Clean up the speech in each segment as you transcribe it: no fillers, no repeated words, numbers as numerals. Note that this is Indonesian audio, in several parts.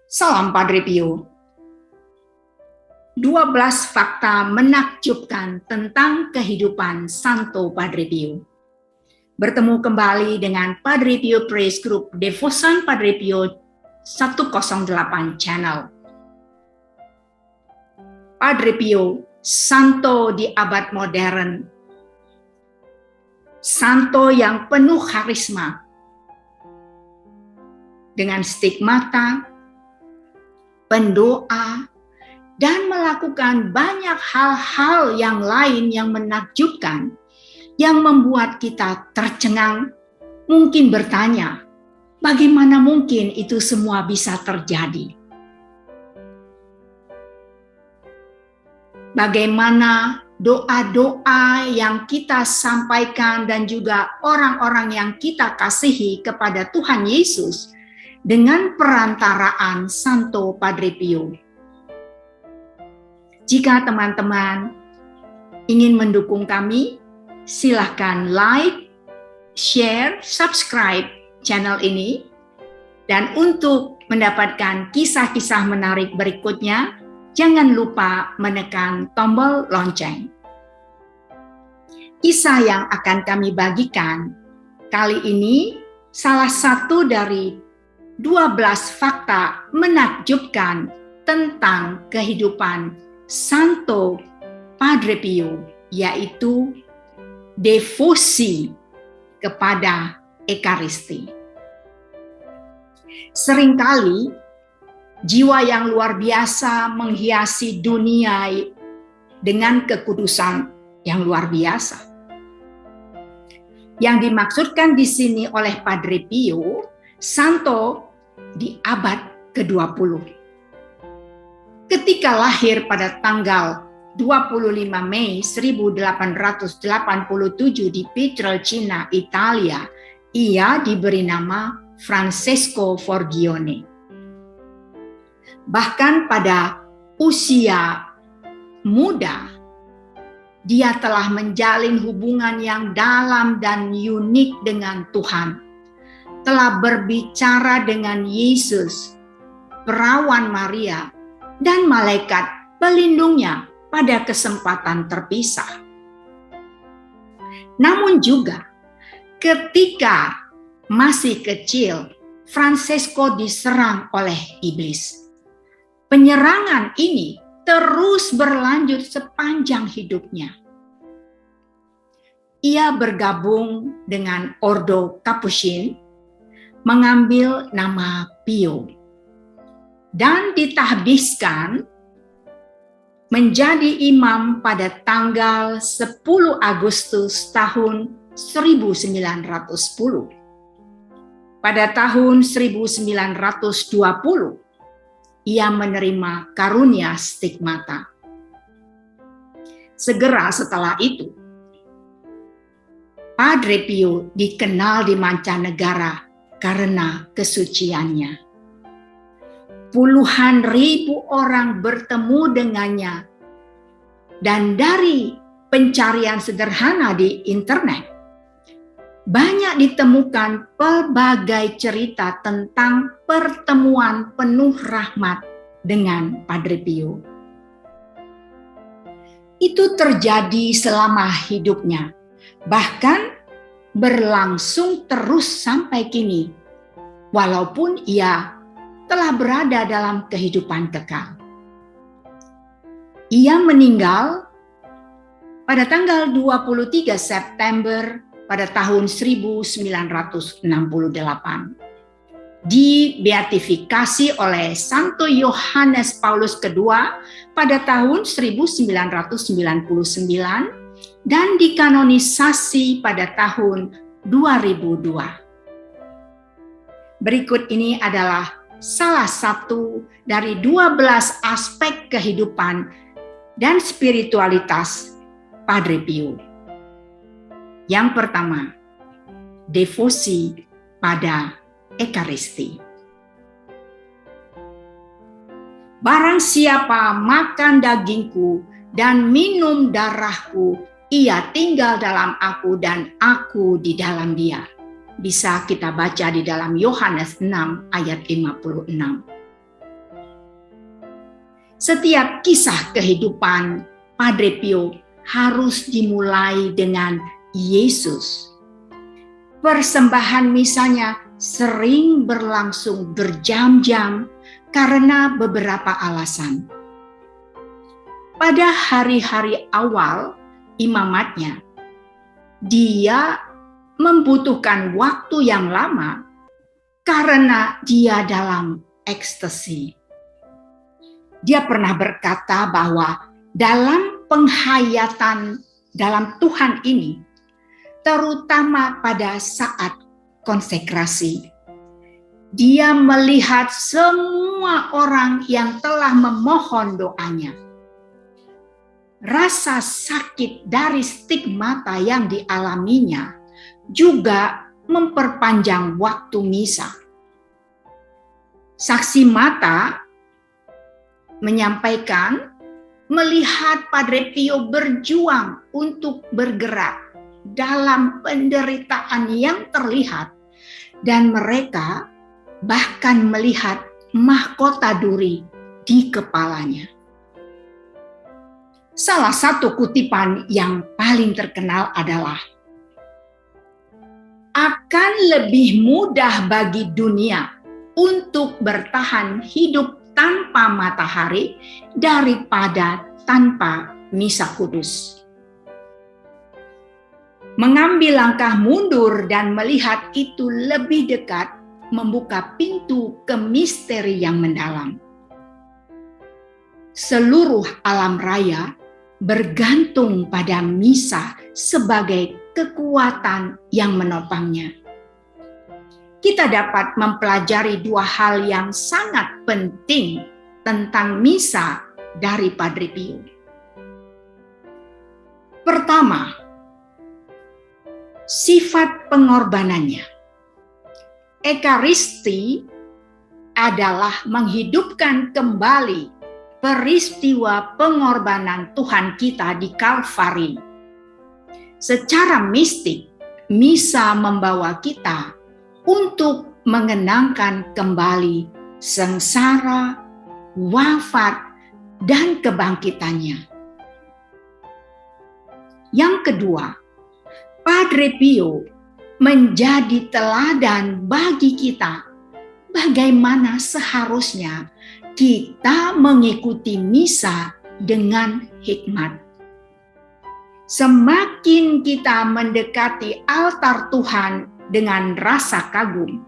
Salam Padre Pio. 12 fakta menakjubkan tentang kehidupan Santo Padre Pio. Bertemu kembali dengan Padre Pio Praise Group Devotion Padre Pio 108 Channel. Padre Pio, Santo di abad modern. Santo yang penuh karisma. Dengan stigmata, pendoa, dan melakukan banyak hal-hal yang lain yang menakjubkan, yang membuat kita tercengang, mungkin bertanya, bagaimana mungkin itu semua bisa terjadi? Bagaimana doa-doa yang kita sampaikan dan juga orang-orang yang kita kasihi kepada Tuhan Yesus dengan perantaraan Santo Padre Pio. Jika teman-teman ingin mendukung kami, silakan like, share, subscribe channel ini. Dan untuk mendapatkan kisah-kisah menarik berikutnya, jangan lupa menekan tombol lonceng. Kisah yang akan kami bagikan kali ini salah satu dari 12 fakta menakjubkan tentang kehidupan Santo Padre Pio, yaitu devosi kepada Ekaristi. Seringkali jiwa yang luar biasa menghiasi dunia dengan kekudusan yang luar biasa. Yang dimaksudkan di sini oleh Padre Pio, Santo di abad ke-20. Ketika lahir pada tanggal 25 Mei 1887 di Pietrelcina, Italia, ia diberi nama Francesco Forgione. Bahkan pada usia muda, dia telah menjalin hubungan yang dalam dan unik dengan Tuhan. Telah berbicara dengan Yesus, perawan Maria, dan malaikat pelindungnya pada kesempatan terpisah. Namun juga ketika masih kecil, Francesco diserang oleh iblis. Penyerangan ini terus berlanjut sepanjang hidupnya. Ia bergabung dengan Ordo Capuchin, mengambil nama Pio, dan ditahbiskan menjadi imam pada tanggal 10 Agustus tahun 1910. Pada tahun 1920, ia menerima karunia stigmata. Segera setelah itu, Padre Pio dikenal di mancanegara karena kesuciannya. Puluhan ribu orang bertemu dengannya. Dan dari pencarian sederhana di internet, banyak ditemukan pelbagai cerita tentang pertemuan penuh rahmat dengan Padre Pio. Itu terjadi selama hidupnya, bahkan berlangsung terus sampai kini, walaupun ia telah berada dalam kehidupan kekal. Ia meninggal pada tanggal 23 September pada tahun 1968. Dibeatifikasi oleh Santo Yohanes Paulus II pada tahun 1999 dan dikanonisasi pada tahun 2002. Berikut ini adalah salah satu dari 12 aspek kehidupan dan spiritualitas Padre Pio. Yang pertama, devosi pada Ekaristi. Barang siapa makan dagingku dan minum darahku, ia tinggal dalam aku dan aku di dalam dia. Bisa kita baca di dalam Yohanes 6 ayat 56. Setiap kisah kehidupan Padre Pio harus dimulai dengan Yesus. Persembahan misanya sering berlangsung berjam-jam karena beberapa alasan. Pada hari-hari awal imamatnya, dia membutuhkan waktu yang lama karena dia dalam ekstasi. Dia pernah berkata bahwa dalam penghayatan dalam Tuhan ini, terutama pada saat konsekrasi, dia melihat semua orang yang telah memohon doanya. Rasa sakit dari stigmata yang dialaminya juga memperpanjang waktu misa. Saksi mata menyampaikan melihat Padre Pio berjuang untuk bergerak dalam penderitaan yang terlihat, dan mereka bahkan melihat mahkota duri di kepalanya. Salah satu kutipan yang paling terkenal adalah, akan lebih mudah bagi dunia untuk bertahan hidup tanpa matahari daripada tanpa misa kudus. Mengambil langkah mundur dan melihat itu lebih dekat membuka pintu ke misteri yang mendalam. Seluruh alam raya bergantung pada misa sebagai kekuatan yang menopangnya. Kita dapat mempelajari dua hal yang sangat penting tentang misa dari Padre Pio. Pertama, sifat pengorbanannya. Ekaristi adalah menghidupkan kembali peristiwa pengorbanan Tuhan kita di Kalvari. Secara mistik, misa membawa kita untuk mengenangkan kembali sengsara, wafat, dan kebangkitannya. Yang kedua, Padre Pio menjadi teladan bagi kita bagaimana seharusnya kita mengikuti misa dengan hikmat. Semakin kita mendekati altar Tuhan dengan rasa kagum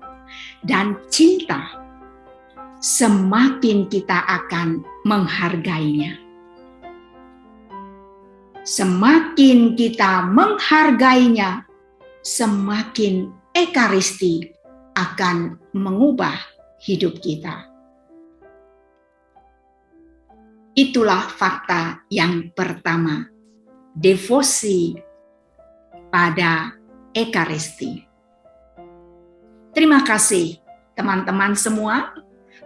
dan cinta, semakin kita akan menghargainya. Semakin kita menghargainya, semakin Ekaristi akan mengubah hidup kita. Itulah fakta yang pertama, devosi pada Ekaristi. Terima kasih teman-teman semua.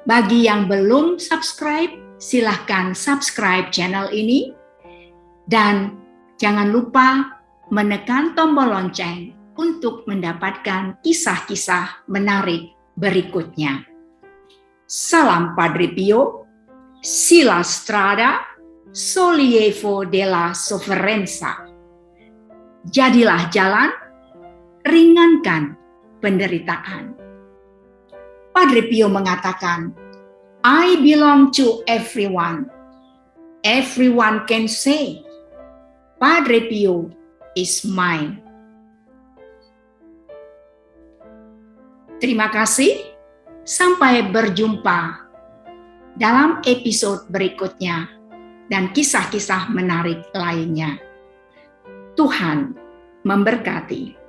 Bagi yang belum subscribe, silahkan subscribe channel ini. Dan jangan lupa menekan tombol lonceng untuk mendapatkan kisah-kisah menarik berikutnya. Salam Padre Pio, si la strada, sollievo della sofferenza. Jadilah jalan, ringankan penderitaan. Padre Pio mengatakan, I belong to everyone. Everyone can say, Padre Pio is mine. Terima kasih. Sampai berjumpa dalam episode berikutnya dan kisah-kisah menarik lainnya. Tuhan memberkati.